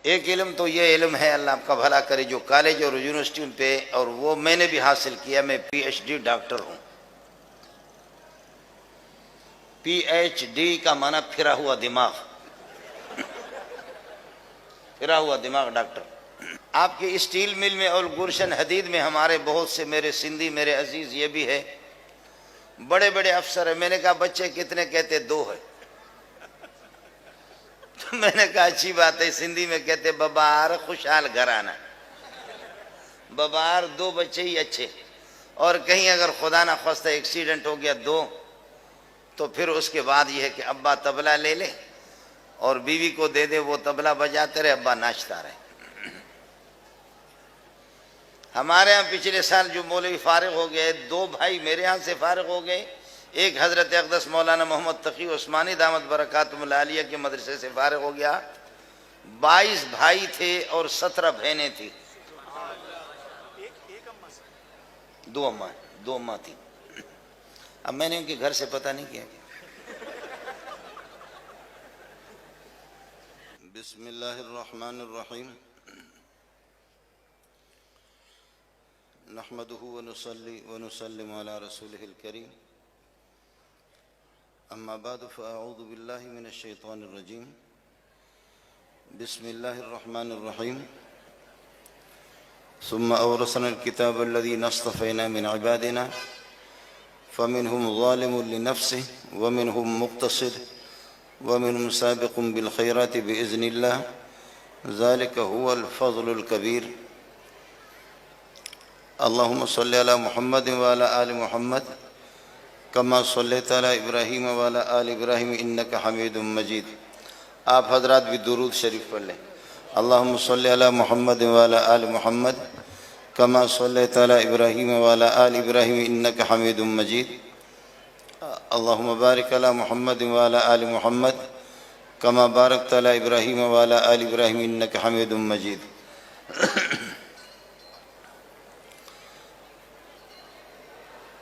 ایک علم تو یہ علم ہے، اللہ آپ کا بھلا کرے، جو کالج اور یونیورسٹی پہ، اور وہ میں نے بھی حاصل کیا، میں پی ایچ ڈی ڈاکٹر ہوں۔ پی ایچ ڈی کا معنی پھرا ہوا دماغ، پھرا ہوا دماغ ڈاکٹر۔ آپ کے اسٹیل مل میں اور گلشن حدید میں ہمارے بہت سے میرے سندھی میرے عزیز یہ بھی ہے، بڑے بڑے افسر ہیں۔ میں نے کہا بچے کتنے؟ کہتے 2 ہے۔ تو میں نے کہا اچھی بات ہے، سندھی میں کہتے ببار خوشحال گھرانہ، ببار 2 بچے ہی اچھے۔ اور کہیں اگر خدا نہ خواستہ ایکسیڈنٹ ہو گیا 2، تو پھر اس کے بعد یہ ہے کہ ابا طبلہ لے لے اور بیوی کو دے دے، وہ طبلہ بجاتے رہے، ابا ناچتا رہے۔ ہمارے ہاں پچھلے سال جو مولوی فارغ ہو گئے، 2 بھائی میرے ہاں سے فارغ ہو گئے، ایک حضرت اقدس مولانا محمد تقی عثمانی دامت برکاتہم العالیہ کے مدرسے سے فارغ ہو گیا۔ 22 بھائی تھے اور 17 بہنیں تھیں۔ 2 اماں تھیں۔ اب میں نے ان کے گھر سے پتہ نہیں کیا۔ بسم اللہ الرحمن الرحیم، نحمدہ ونصلی ونسلم علی رسولہ الکریم، اما بعد فاعوذ باللہ من الشیطان الرجیم، بسم اللہ الرحمن الرحیم، ثم اورثنا الكتاب الذین اصطفینا من عبادنا فمنهم ظالم لنفسه ومنهم مقتصد ومنهم سابق بالخيرات بإذن الله ذلك هو الفضل الكبير۔ اللهم صل على محمد وعلى آل محمد كما صليت على إبراهيم وعلى آل إبراهيم إنك حميد مجيد۔ آپ حضرات بھی درود شریف پڑھ لیں۔ اللهم صل على محمد وعلى آل محمد كما صليت على إبراهيم وعلى آل إبراهيم إنك حميد مجيد۔ اللهم بارك على محمد وعلى آل محمد كما باركت على إبراهيم وعلى آل إبراهيم إنك حميد مجيد۔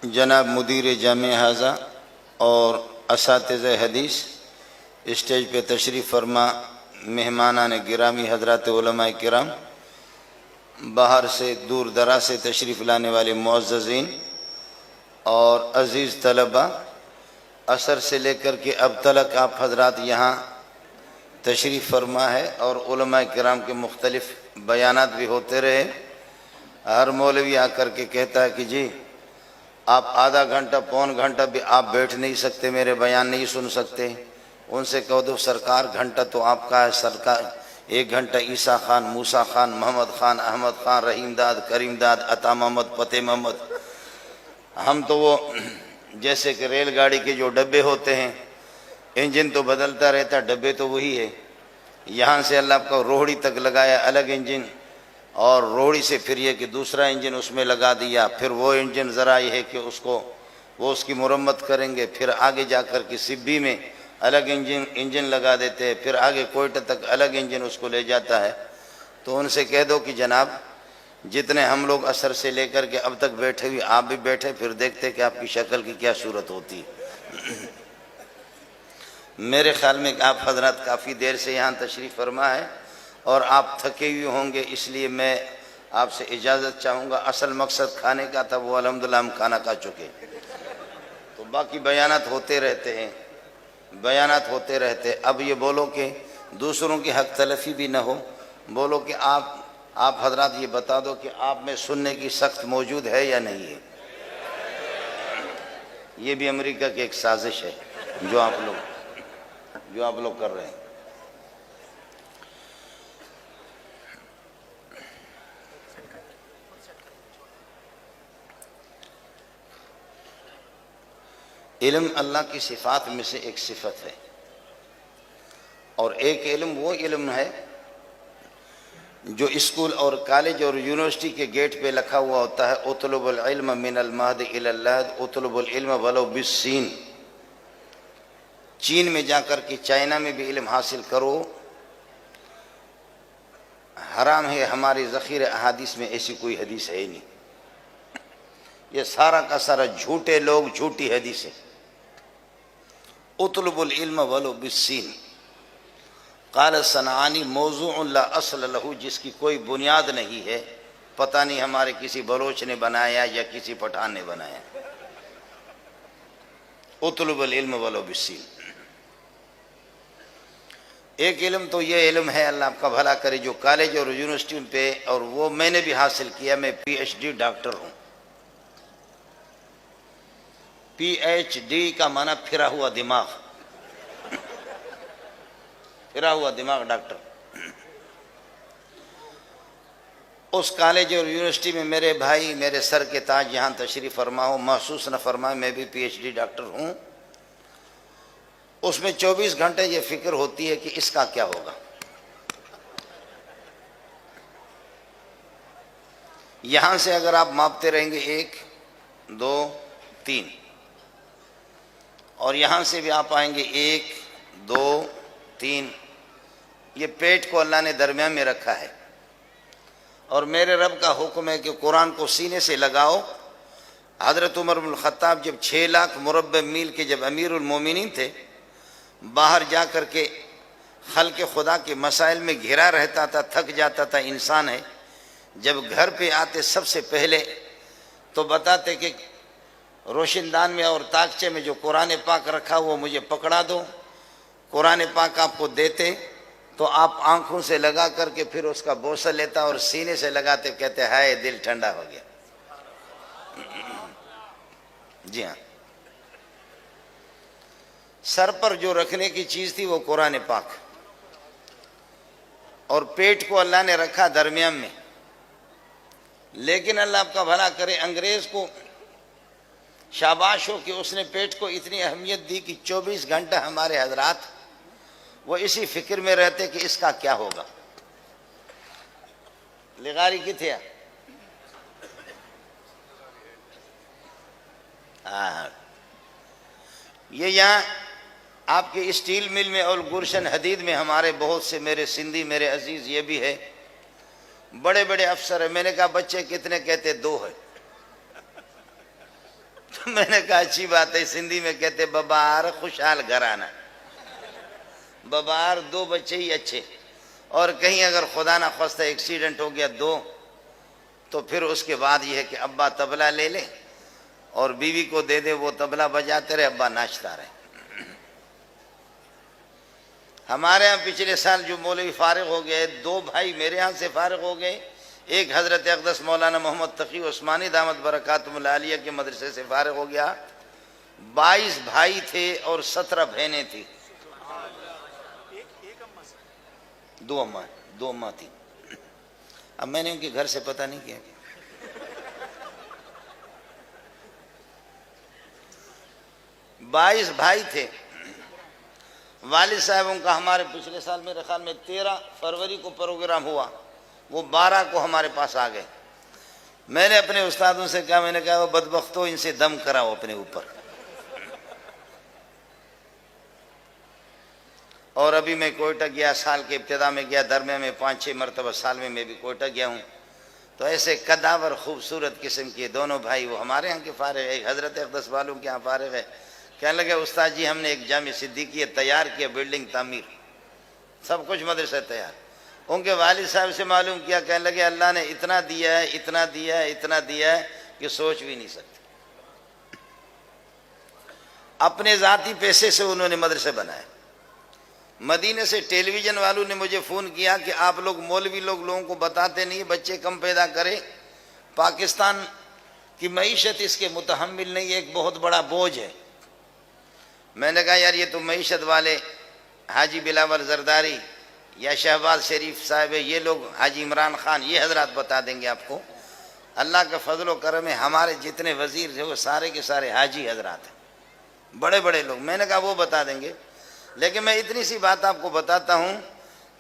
جناب مدیر جامع حاضہ اور اساتذہ حدیث، اسٹیج پہ تشریف فرما مہمانان گرامی، حضرات علماء کرام، باہر سے دور دراز سے تشریف لانے والے معززین اور عزیز طلبہ، عصر سے لے کر کے اب تک آپ حضرات یہاں تشریف فرما ہے، اور علماء کرام کے مختلف بیانات بھی ہوتے رہے۔ ہر مولوی آ کر کے کہتا ہے کہ جی آپ آدھا گھنٹہ پون گھنٹہ بھی آپ بیٹھ نہیں سکتے، میرے بیان نہیں سن سکتے۔ ان سے کہو دو سرکار گھنٹہ تو آپ کا ہے، سرکار 1 گھنٹہ عیسیٰ خان، موسیٰ خان، محمد خان، احمد خان، رحیم داد، کریم داد، عطا محمد، فتح محمد، ہم تو وہ جیسے کہ ریل گاڑی کے جو ڈبے ہوتے ہیں، انجن تو بدلتا رہتا، ڈبے تو وہی ہے۔ یہاں سے اللہ کا روہڑی تک لگایا الگ انجن، اور روہڑی سے پھر یہ کہ دوسرا انجن اس میں لگا دیا، پھر وہ انجن ذرا یہ ہے کہ وہ اس کی مرمت کریں گے، پھر آگے جا کر کے سبی میں الگ انجن لگا دیتے ہیں، پھر آگے کوئٹہ تک الگ انجن اس کو لے جاتا ہے۔ تو ان سے کہہ دو کہ جناب جتنے ہم لوگ عصر سے لے کر کے اب تک بیٹھے ہوئے، آپ بھی بیٹھے، پھر دیکھتے کہ آپ کی شکل کی کیا صورت ہوتی ہے۔ میرے خیال میں کہ آپ حضرات کافی دیر سے یہاں تشریف فرما ہے اور آپ تھکے ہوئے ہوں گے، اس لیے میں آپ سے اجازت چاہوں گا۔ اصل مقصد کھانے کا تھا، وہ الحمدللہ ہم کھانا کھا چکے، تو باقی بیانات ہوتے رہتے ہیں، بیانات ہوتے رہتے۔ اب یہ بولو کہ دوسروں کی حق تلفی بھی نہ ہو، بولو کہ آپ حضرات یہ بتا دو کہ آپ میں سننے کی سخت موجود ہے یا نہیں ہے۔ یہ بھی امریکہ کی ایک سازش ہے جو آپ لوگ کر رہے ہیں۔ علم اللہ کی صفات میں سے ایک صفت ہے، اور ایک علم وہ علم ہے جو اسکول اور کالج اور یونیورسٹی کے گیٹ پہ لکھا ہوا ہوتا ہے، اطلب العلم من المہد الی اللحد، اطلب العلم ولو بالسین۔ چین میں جا کر کے، چائنا میں بھی علم حاصل کرو، حرام ہے۔ ہماری ذخیرہ احادیث میں ایسی کوئی حدیث ہے ہی نہیں، یہ سارا کا سارا جھوٹے لوگ، جھوٹی حدیث ہے۔ اطلب العلم ولو بالسین، قال الصنعانی موضوع لا اصل لہ، جس کی کوئی بنیاد نہیں ہے، پتہ نہیں ہمارے کسی بلوچ نے بنایا یا کسی پٹھان نے بنایا۔ اطلب العلم ولو بالسین۔ ایک علم تو یہ علم ہے، اللہ آپ کا بھلا کرے، جو کالج اور یونیورسٹی پہ، اور وہ میں نے بھی حاصل کیا، میں پی ایچ ڈی ڈاکٹر ہوں۔ پی ایچ ڈی کا معنی پھرا ہوا دماغ، پھرا ہوا دماغ ڈاکٹر۔ اس کالج اور یونیورسٹی میں میرے بھائی میرے سر کے تاج یہاں تشریف فرما ہو، محسوس نہ فرمائے میں بھی پی ایچ ڈی ڈاکٹر ہوں۔ اس میں 24 گھنٹے یہ فکر ہوتی ہے کہ اس کا کیا ہوگا۔ یہاں سے اگر آپ ماپتے رہیں گے 1 2 3، اور یہاں سے بھی آپ آئیں گے 1 2 3، یہ پیٹ کو اللہ نے درمیان میں رکھا ہے، اور میرے رب کا حکم ہے کہ قرآن کو سینے سے لگاؤ۔ حضرت عمر بن الخطاب جب 6 لاکھ مربع میل کے جب امیر المومنین تھے، باہر جا کر کے خلق خدا کے مسائل میں گھرا رہتا تھا، تھک جاتا تھا، انسان ہے، جب گھر پہ آتے سب سے پہلے تو بتاتے کہ روشن دان میں اور تاکچے میں جو قرآن پاک رکھا وہ مجھے پکڑا دو۔ قرآن پاک آپ کو دیتے تو آپ آنکھوں سے لگا کر کے پھر اس کا بوسہ لیتا اور سینے سے لگاتے، کہتے ہائے دل ٹھنڈا ہو گیا۔ جی ہاں، سر پر جو رکھنے کی چیز تھی وہ قرآن پاک، اور پیٹ کو اللہ نے رکھا درمیان میں۔ لیکن اللہ آپ کا بھلا کرے، انگریز کو شاباش ہو کہ اس نے پیٹ کو اتنی اہمیت دی کہ 24 گھنٹہ ہمارے حضرات وہ اسی فکر میں رہتے کہ اس کا کیا ہوگا۔ لغاری کی تھے یہ یہاں آپ کے اسٹیل مل میں اور گلشن حدید میں ہمارے بہت سے میرے سندھی میرے عزیز یہ بھی ہے، بڑے بڑے افسر ہیں۔ میں نے کہا بچے کتنے؟ کہتے 2 ہے۔ تو میں نے کہا اچھی بات ہے، سندھی میں کہتے ببار خوشحال گھرانہ، ببار 2 بچے ہی اچھے، اور کہیں اگر خدا نہ خواستہ ایکسیڈنٹ ہو گیا 2، تو پھر اس کے بعد یہ ہے کہ ابا طبلہ لے لے اور بیوی کو دے دے، وہ طبلہ بجاتے رہے، ابا ناچتا رہے۔ ہمارے ہاں پچھلے سال جو مولوی فارغ ہو گئے، 2 بھائی میرے ہاں سے فارغ ہو گئے، ایک حضرت اقدس مولانا محمد تقی عثمانی دامت برکاتہم العالیہ کے مدرسے سے فارغ ہو گیا۔ 22 بھائی تھے اور 17 بہنیں تھیں، 2 اماں تھی۔ اب میں نے ان کے گھر سے پتہ نہیں کیا، 22 بھائی تھے۔ والد صاحبوں کا ہمارے پچھلے سال میرے خیال میں 13 فروری کو پروگرام ہوا، وہ 12 کو ہمارے پاس آ گئے۔ میں نے اپنے استادوں سے کہا، میں نے کہا وہ بدبختوں ان سے دم کراؤ اپنے اوپر۔ اور ابھی میں کوئٹہ گیا، سال کے ابتدا میں گیا، درمیان میں 5-6 مرتبہ سال میں بھی کوئٹہ گیا ہوں۔ تو ایسے قداور خوبصورت قسم کے دونوں بھائی، وہ ہمارے ہاں کے فارغ ہے، ایک حضرت اقدس والوں کے ہاں فارغ ہے۔ کہنے لگے استاد جی ہم نے ایک جامع صدیقیہ تیار کیا، بلڈنگ تعمیر، سب کچھ مدرسہ تیار۔ ان کے والد صاحب سے معلوم کیا، کہنے لگے اللہ نے اتنا دیا ہے، اتنا دیا ہے، اتنا دیا ہے کہ سوچ بھی نہیں سکتے۔ اپنے ذاتی پیسے سے انہوں نے مدرسے بنائے۔ مدینے سے ٹیلی ویژن والوں نے مجھے فون کیا کہ آپ لوگ مولوی لوگوں کو بتاتے نہیں، بچے کم پیدا کرے، پاکستان کی معیشت اس کے متحمل نہیں ہے، ایک بہت بڑا بوجھ ہے۔ میں نے کہا یار یہ تو معیشت والے حاجی بلاول زرداری یا شہباز شریف صاحب، یہ لوگ حاجی عمران خان، یہ حضرات بتا دیں گے آپ کو۔ اللہ کا فضل و کرم ہے، ہمارے جتنے وزیر ہیں وہ سارے کے سارے حاجی حضرات ہیں، بڑے بڑے لوگ۔ میں نے کہا وہ بتا دیں گے، لیکن میں اتنی سی بات آپ کو بتاتا ہوں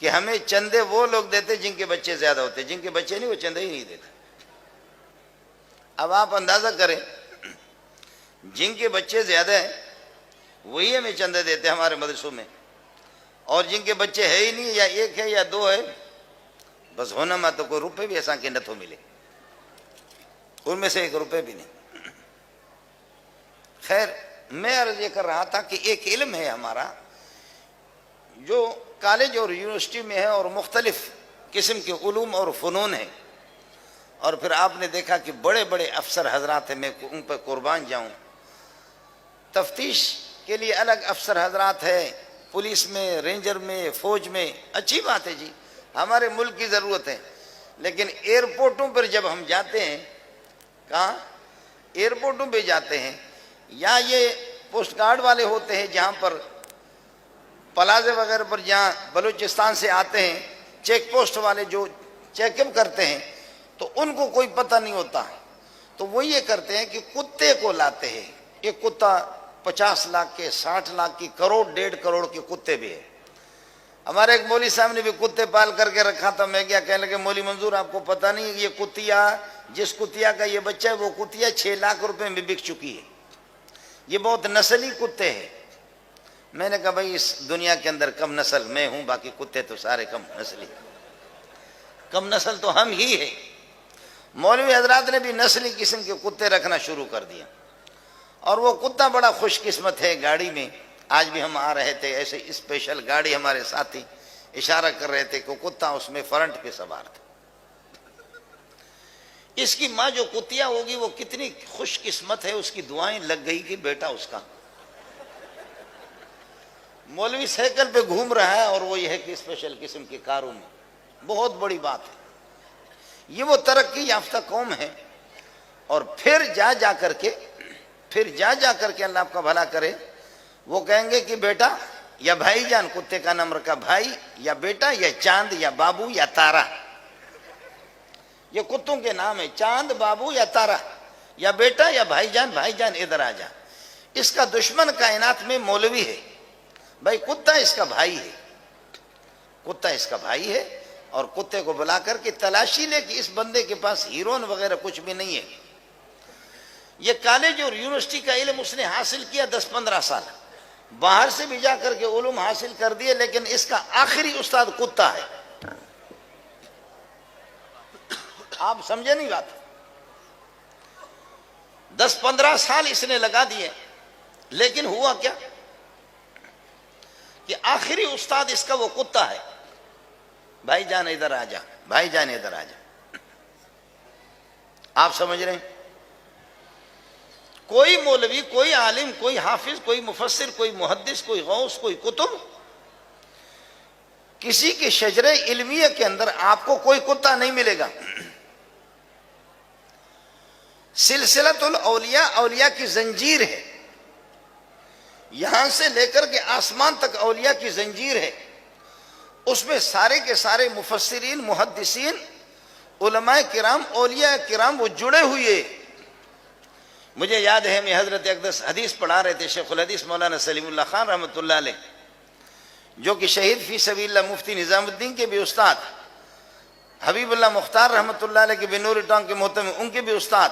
کہ ہمیں چندے وہ لوگ دیتے جن کے بچے زیادہ ہوتے، جن کے بچے نہیں وہ چندے ہی نہیں دیتے۔ اب آپ اندازہ کریں، جن کے بچے زیادہ ہیں وہی ہمیں چندے دیتے ہمارے مدرسوں میں، اور جن کے بچے ہے ہی نہیں، یا 1 ہے یا 2 ہے، بس ہونا میں تو کوئی روپے بھی ایسا کہ نہ تو ملے، ان میں سے 1 روپے بھی نہیں۔ خیر، میں عرض یہ کر رہا تھا کہ ایک علم ہے ہمارا جو کالج اور یونیورسٹی میں ہے اور مختلف قسم کے علوم اور فنون ہیں، اور پھر آپ نے دیکھا کہ بڑے بڑے افسر حضرات ہیں، میں ان پہ قربان جاؤں، تفتیش کے لیے الگ افسر حضرات ہیں، پولیس میں، رینجر میں، فوج میں، اچھی بات ہے جی، ہمارے ملک کی ضرورت ہے، لیکن ایئرپورٹوں پر جب ہم جاتے ہیں، کہاں ایئرپورٹوں پہ جاتے ہیں، یا یہ پوسٹ گارڈ والے ہوتے ہیں جہاں پر پلازے وغیرہ پر جہاں بلوچستان سے آتے ہیں، چیک پوسٹ والے جو چیک اپ کرتے ہیں، تو ان کو کوئی پتہ نہیں ہوتا، تو وہ یہ کرتے ہیں کہ کتے کو لاتے ہیں، ایک کتا 50 لاکھ کے، 60 لاکھ کی، کروڑ 1.5 کروڑ کے کتے بھی ہیں۔ ہمارے ایک مولوی صاحب نے بھی کتے پال کر کے رکھا تھا، میں کیا کہنے لگے، مولوی منظور آپ کو پتہ نہیں ہے یہ کتیا، جس کتیا کا یہ بچہ ہے وہ کتیا 6 لاکھ روپے میں بک چکی ہے، یہ بہت نسلی کتے ہیں۔ میں نے کہا بھائی اس دنیا کے اندر کم نسل میں ہوں، باقی کتے تو سارے کم نسلی، کم نسل تو ہم ہی ہیں۔ مولوی حضرات نے بھی نسلی قسم کے کتے رکھنا شروع کر دیا، اور وہ کتا بڑا خوش قسمت ہے۔ گاڑی میں آج بھی ہم آ رہے تھے، ایسے اسپیشل گاڑی، ہمارے ساتھی اشارہ کر رہے تھے کہ کتا اس میں فرنٹ پہ سوار تھا۔ اس کی ماں جو کتیا ہوگی وہ کتنی خوش قسمت ہے، اس کی دعائیں لگ گئی کہ بیٹا اس کا۔ مولوی سائیکل پہ گھوم رہا ہے اور وہ یہ ہے کہ اسپیشل قسم کی کاروں میں، بہت بڑی بات ہے۔ یہ وہ ترقی یافتہ قوم ہے، اور پھر جا کر کے اللہ آپ کا بھلا کرے، وہ کہیں گے کہ بیٹا یا بھائی جان، کتے کا نام رکھا بھائی یا بیٹا یا چاند یا بابو یا تارا، یہ کتوں کے نام ہے، چاند، بابو یا تارا، یا بیٹا یا بھائی جان ادھر آ جا۔ اس کا دشمن کائنات میں مولوی ہے، بھائی کتا اس کا بھائی ہے، کتا اس کا بھائی ہے، اور کتے کو بلا کر کے تلاشی لے کہ اس بندے کے پاس ہیرون وغیرہ کچھ بھی نہیں ہے۔ یہ کالج اور یونیورسٹی کا علم اس نے حاصل کیا 10-15 سال، باہر سے بھی جا کر کے علوم حاصل کر دیے، لیکن اس کا آخری استاد کتا ہے۔ آپ سمجھے نہیں بات؟ 10-15 سال اس نے لگا دیے، لیکن ہوا کیا کہ آخری استاد اس کا وہ کتا ہے۔ بھائی جان ادھر آ جا، بھائی جان ادھر آ جا۔ آپ سمجھ رہے ہیں؟ کوئی مولوی، کوئی عالم، کوئی حافظ، کوئی مفسر، کوئی محدث، کوئی غوث، کوئی کتب، کسی کے شجرے علمیہ کے اندر آپ کو کوئی کتا نہیں ملے گا۔ سلسلۃ الاولیاء، اولیاء کی زنجیر ہے، یہاں سے لے کر کے آسمان تک اولیاء کی زنجیر ہے، اس میں سارے کے سارے مفسرین، محدثین، علماء کرام، اولیاء کرام وہ جڑے ہوئے۔ مجھے یاد ہے میں حضرت اقدس حدیث پڑھا رہے تھے، شیخ الحدیث مولانا سلیم اللہ خان رحمۃ اللہ علیہ، جو کہ شہید فی سبیل اللہ مفتی نظام الدین کے بھی استاد، حبیب اللہ مختار رحمۃ اللہ علیہ کے بنور ٹانگ کے محتم ان کے بھی استاد،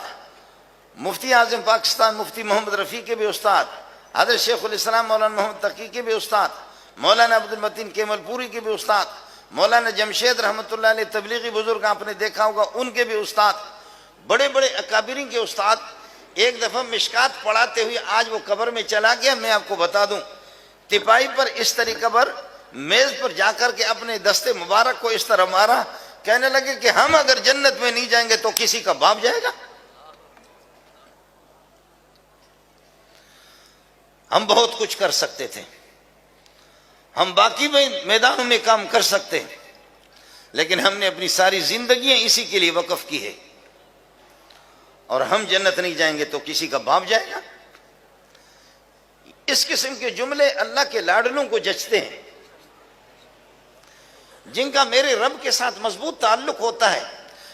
مفتی اعظم پاکستان مفتی محمد رفیع کے بھی استاد، حضرت شیخ الاسلام مولانا محمد تقی کے بھی استاد، مولانا عبد المتین کیمل پوری کے بھی استاد، مولانا جمشید رحمۃ اللہ علیہ تبلیغی بزرگ آپ نے دیکھا ہوگا ان کے بھی استاد، بڑے بڑے اکابرین کے استاد۔ ایک دفعہ مشکات پڑھاتے ہوئے آج وہ قبر میں چلا گیا، میں آپ کو بتا دوں، تپائی پر اس طریقہ پر میز پر جا کر کے اپنے دستے مبارک کو اس طرح مارا، کہنے لگے کہ ہم اگر جنت میں نہیں جائیں گے تو کسی کا باپ جائے گا؟ ہم بہت کچھ کر سکتے تھے، ہم باقی میدانوں میں کام کر سکتے ہیں، لیکن ہم نے اپنی ساری زندگیاں اسی کے لیے وقف کی ہے، اور ہم جنت نہیں جائیں گے تو کسی کا باپ جائے گا؟ اس قسم کے جملے اللہ کے لاڈلوں کو جچتے ہیں، جن کا میرے رب کے ساتھ مضبوط تعلق ہوتا ہے۔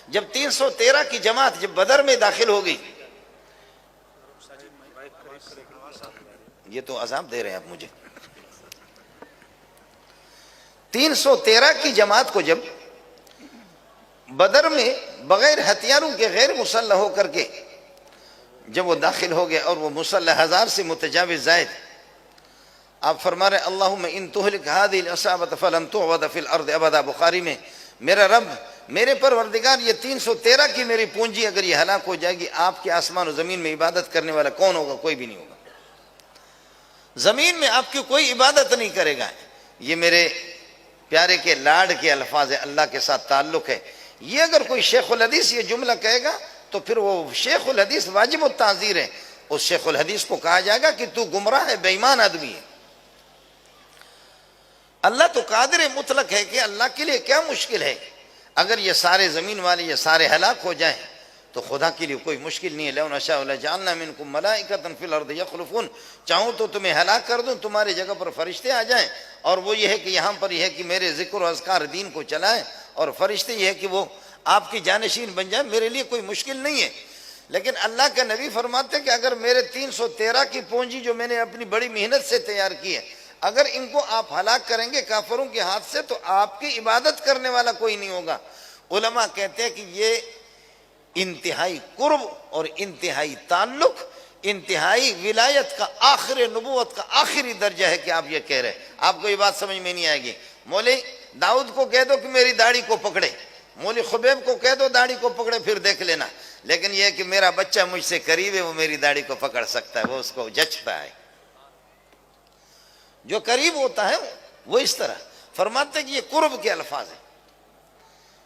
جب 313 کی جماعت جب بدر میں داخل ہو گئی، یہ تو عذاب دے رہے ہیں آپ مجھے، 313 کی جماعت کو جب بدر میں بغیر ہتھیاروں کے غیر مسلح ہو کر کے جب وہ داخل ہو گئے، اور وہ مسلح 1000 سے متجاوز زائد، آپ فرما رہے اللہم ان تہلک هذه العصابۃ فلن تعبد فی الارض ابدا، بخاری میں، میرا رب، میرے پروردگار، یہ 313 کی میری پونجی اگر یہ ہلاک ہو جائے گی، آپ کے آسمان و زمین میں عبادت کرنے والا کون ہوگا؟ کوئی بھی نہیں ہوگا، زمین میں آپ کی کوئی عبادت نہیں کرے گا۔ یہ میرے پیارے کے لاڈ کے الفاظ ہیں، اللہ کے ساتھ تعلق ہے. یہ اگر کوئی شیخ الحدیث یہ جملہ کہے گا تو پھر وہ شیخ الحدیث واجب التعذیر ہے. اس شیخ الحدیث کو کہا جائے گا کہ تو گمراہ ہے، بے ایمان آدمی ہے. اللہ تو قادر مطلق ہے کہ اللہ کے لیے کیا مشکل ہے. اگر یہ سارے زمین والے یہ سارے ہلاک ہو جائیں تو خدا کے لیے کوئی مشکل نہیں ہے. لو نشاء لجعلنا منکم ملائکۃ فی الارض یخلفون، چاہوں تو تمہیں ہلاک کر دوں، تمہاری جگہ پر فرشتے آ جائیں، اور وہ یہ ہے کہ یہاں پر یہ ہے کہ میرے ذکر و اذکار دین کو چلائیں، اور فرشتے یہ ہے کہ وہ آپ کی جانشین بن جائیں. میرے لیے کوئی مشکل نہیں ہے. لیکن اللہ کے نبی فرماتے ہیں کہ اگر میرے 313 کی پونجی جو میں نے اپنی بڑی محنت سے تیار کی ہے، اگر ان کو آپ ہلاک کریں گے کافروں کے ہاتھ سے تو آپ کی عبادت کرنے والا کوئی نہیں ہوگا. علماء کہتے ہیں کہ یہ انتہائی قرب اور انتہائی تعلق، انتہائی ولایت کا آخر نبوت کا آخری درجہ ہے کہ آپ یہ کہہ رہے ہیں. آپ کو یہ بات سمجھ میں نہیں آئے گی. مولوی داؤد کو کہہ دو کہ میری داڑھی کو پکڑے، مولوی خبیب کو کہہ دو داڑھی کو پکڑے، پھر دیکھ لینا. لیکن یہ کہ میرا بچہ مجھ سے قریب ہے، وہ میری داڑھی کو پکڑ سکتا ہے، وہ اس کو جچتا ہے. جو قریب ہوتا ہے وہ اس طرح فرماتے ہیں کہ یہ قرب کے الفاظ ہیں،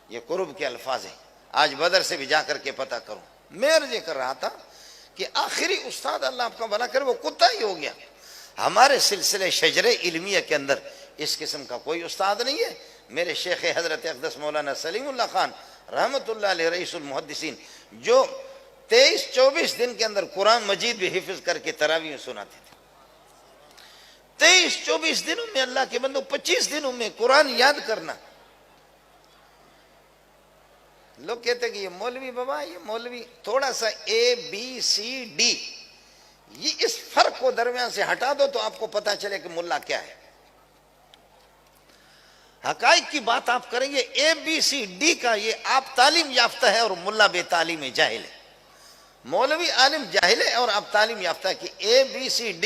یہ قرب کے الفاظ ہیں. آج بدر سے بھی جا کر کے پتہ کروں. میں عرض یہ کر رہا تھا کہ آخری استاد اللہ آپ کا بھلا کرے وہ کتا ہی ہو گیا. ہمارے سلسلے شجر علمیہ کے اندر اس قسم کا کوئی استاد نہیں ہے. میرے شیخ حضرت اقدس مولانا سلیم اللہ خان رحمۃ اللہ علیہ رئیس المحدثین، جو 23-24 دن کے اندر قرآن مجید بھی حفظ کر کے تراویح میں سناتے تھے. 23-24 دنوں میں اللہ کے بندوں 25 دنوں میں قرآن یاد کرنا. لوگ کہتے ہیں کہ یہ مولوی بابا، یہ مولوی تھوڑا سا ABCD، یہ اس فرق کو درمیان سے ہٹا دو تو آپ کو پتا چلے کہ ملا کیا ہے. حقائق کی بات آپ کریں گے. ABCD کا یہ آپ تعلیم یافتہ ہے اور ملا بے تعلیم جاہل ہے. مولوی عالم جاہل ہے اور آپ تعلیم یافتہ ہے کہ ABCD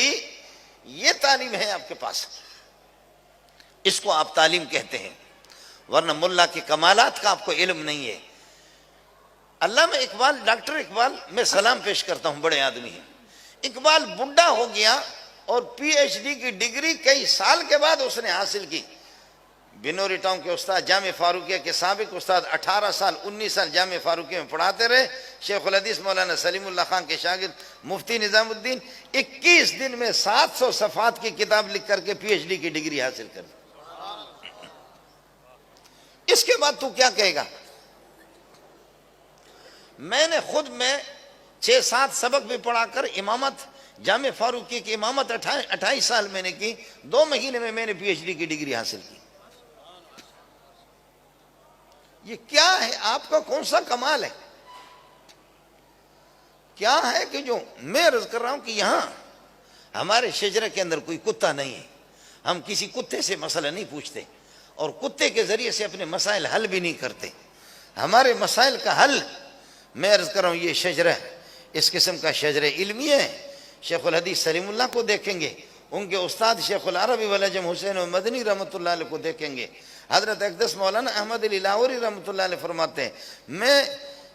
یہ تعلیم ہے آپ کے پاس، اس کو آپ تعلیم کہتے ہیں. ورنہ ملا کے کمالات کا آپ کو علم نہیں ہے. علامہ اقبال، ڈاکٹر اقبال، میں سلام پیش کرتا ہوں، بڑے آدمی ہیں. اقبال بڈھا ہو گیا اور PhD کی ڈگری کئی سال کے بعد اس نے حاصل کی. بنوری ٹاؤن کے استاد جامع فاروقیہ کے سابق استاد 18 سال 19 سال جامع فاروقیہ میں پڑھاتے رہے. شیخ الحدیث مولانا سلیم اللہ خان کے شاگرد مفتی نظام الدین 21 دن میں 700 صفحات کی کتاب لکھ کر کے PhD کی ڈگری حاصل کر دی. اس کے بعد تو کیا کہے گا؟ میں نے خود 6-7 سبق بھی پڑھا کر امامت جامع فاروقی کی امامت 28 سال میں نے کی. 2 مہینے میں نے PhD کی ڈگری حاصل کی. یہ کیا ہے؟ آپ کا کون سا کمال ہے؟ کیا ہے کہ جو میں عرض کر رہا ہوں کہ یہاں ہمارے شجرے کے اندر کوئی کتا نہیں ہے. ہم کسی کتے سے مسئلہ نہیں پوچھتے اور کتے کے ذریعے سے اپنے مسائل حل بھی نہیں کرتے. ہمارے مسائل کا حل، میں عرض کر رہا ہوں، یہ شجرہ اس قسم کا شجرہ علمی ہے. شیخ الحدیث سلیم اللہ کو دیکھیں گے، ان کے استاد شیخ العربی والعجم حسین مدنی رحمۃ اللہ علیہ کو دیکھیں گے. حضرت اقدس مولانا احمد علی لاہوری رحمۃ اللہ علیہ فرماتے ہیں، میں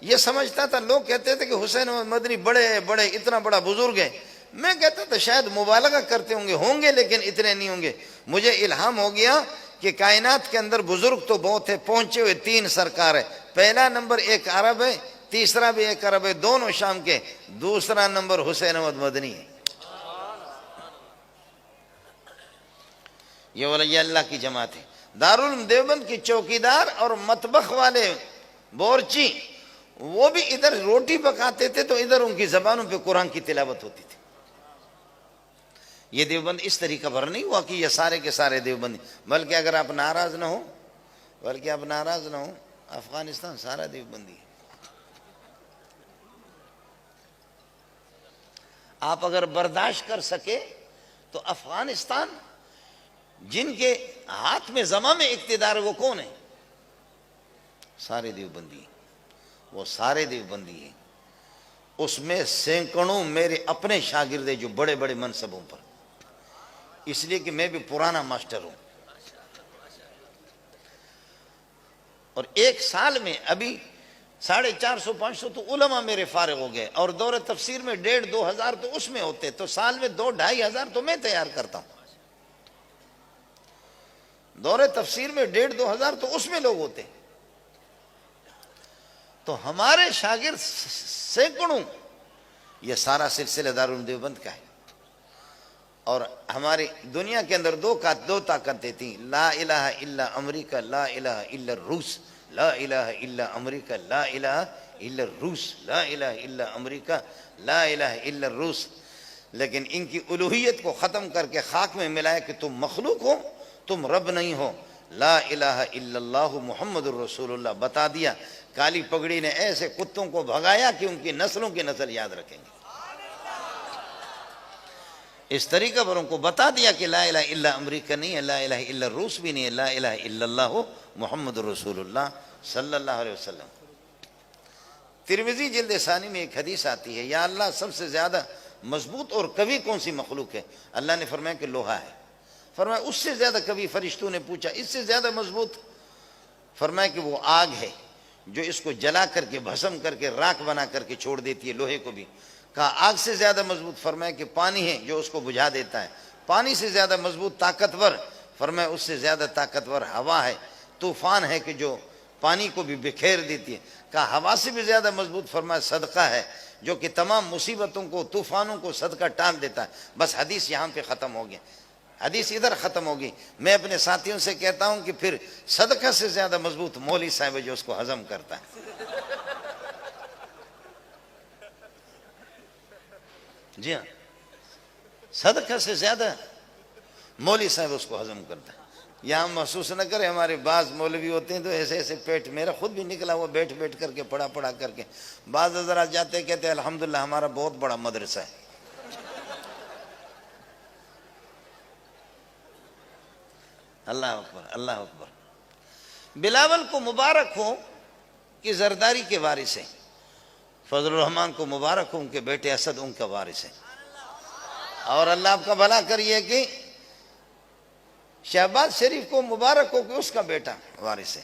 یہ سمجھتا تھا، لوگ کہتے تھے کہ حسین مدنی بڑے اتنا بڑا بزرگ ہے. میں کہتا تھا شاید مبالغہ کرتے ہوں گے لیکن اتنے نہیں ہوں گے. مجھے الہام ہو گیا کہ کائنات کے اندر بزرگ تو بہت ہے، پہنچے ہوئے 3 سرکار ہے. پہلا نمبر ایک عرب ہے، تیسرا بھی ایک عرب ہے، دونوں شام کے. دوسرا نمبر حسین احمد مدنی ہے. یہ ولی اللہ کی جماعت ہے. دارالعلوم دیوبند کی چوکیدار اور مطبخ والے بورچی، وہ بھی ادھر روٹی پکاتے تھے تو ادھر ان کی زبانوں پہ قرآن کی تلاوت ہوتی تھی. یہ دیوبند اس طریقہ پر نہیں ہوا کہ یہ سارے کے سارے دیوبندی، بلکہ اگر آپ ناراض نہ ہو، افغانستان سارا دیوبندی ہے. آپ اگر برداشت کر سکے تو افغانستان جن کے ہاتھ میں زمام اقتدار ہے وہ کون ہے؟ سارے دیوبندی. وہ سارے دیوبندی ہیں. اس میں سینکڑوں میرے اپنے شاگرد ہیں جو بڑے بڑے منصبوں پر، اس لیے کہ میں بھی پرانا ماسٹر ہوں. اور 1 سال میں ابھی 450-500 تو علماء میرے فارغ ہو گئے، اور دور تفسیر میں 1,500-2 ہزار تو اس میں ہوتے، تو سال میں 2-2.5 ہزار تو میں تیار کرتا ہوں. دور تفسیر میں 1500-2000 تو اس میں لوگ ہوتے ہیں. تو ہمارے شاگرد سینکڑوں، یہ سارا سلسلہ دارالعلوم دیوبند کا ہے. اور ہماری دنیا کے اندر دو طاقتیں تھیں، لا الہ الا امریکہ، لا الہ الا روس، لا الہ الا امریکہ، لا الہ الا روس، لا الہ الا امریکہ، لا الہ الا روس. لیکن ان کی الوہیت کو ختم کر کے خاک میں ملایا کہ تم مخلوق ہو، تم رب نہیں ہو. لا الہ الا اللہ محمد الرسول اللہ بتا دیا. کالی پگڑی نے ایسے کتوں کو بھگایا کہ ان کی نسلوں کی نسل یاد رکھیں گے. اس طریقہ پر ان کو بتا دیا کہ لا الہ الا امریکہ نہیں ہے، لا الہ الا روس بھی نہیں ہے، لا الہ الا اللہ محمد الرسول اللہ صلی اللہ علیہ وسلم. ترمذی جلد ثانی میں ایک حدیث آتی ہے، یا اللہ سب سے زیادہ مضبوط اور قوی کون سی مخلوق ہے؟ اللہ نے فرمایا کہ لوہا ہے. فرمایا اس سے زیادہ قوی؟ فرشتوں نے پوچھا اس سے زیادہ مضبوط؟ فرمایا کہ وہ آگ ہے جو اس کو جلا کر کے بھسم کر کے راکھ بنا کر کے چھوڑ دیتی ہے لوہے کو بھی. کہا آگ سے زیادہ مضبوط؟ فرمایا کہ پانی ہے جو اس کو بجھا دیتا ہے. پانی سے زیادہ مضبوط طاقتور؟ فرمایا اس سے زیادہ طاقتور ہوا ہے، طوفان ہے کہ جو پانی کو بھی بکھیر دیتی ہے. کہا ہوا سے بھی زیادہ مضبوط؟ فرمایا صدقہ ہے جو کہ تمام مصیبتوں کو، طوفانوں کو صدقہ ٹال دیتا ہے. بس حدیث یہاں پہ ختم ہو گیا، حدیث ادھر ختم ہوگی. میں اپنے ساتھیوں سے کہتا ہوں کہ پھر صدقہ سے زیادہ مضبوط مولوی صاحب ہے جو اس کو ہضم کرتا ہے. جی ہاں، صدقہ سے زیادہ مولوی صاحب اس کو ہضم کرتا ہے. یہاں محسوس نہ کرے، ہمارے بعض مولوی ہوتے ہیں تو ایسے ایسے پیٹ، میرا خود بھی نکلا ہوا بیٹھ کر کے پڑھا کر کے. بعض حضرات جاتے کہتے ہیں الحمدللہ ہمارا بہت بڑا مدرسہ ہے. اللہ اکبر، اللہ اکبر. بلاول کو مبارک ہو کہ زرداری کے وارث ہیں، فضل الرحمان کو مبارک ہو ان کے بیٹے اسد ان کا وارث ہے. اور اللہ آپ کا بھلا کریے کہ شہباز شریف کو مبارک ہو کہ اس کا بیٹا وارث ہے.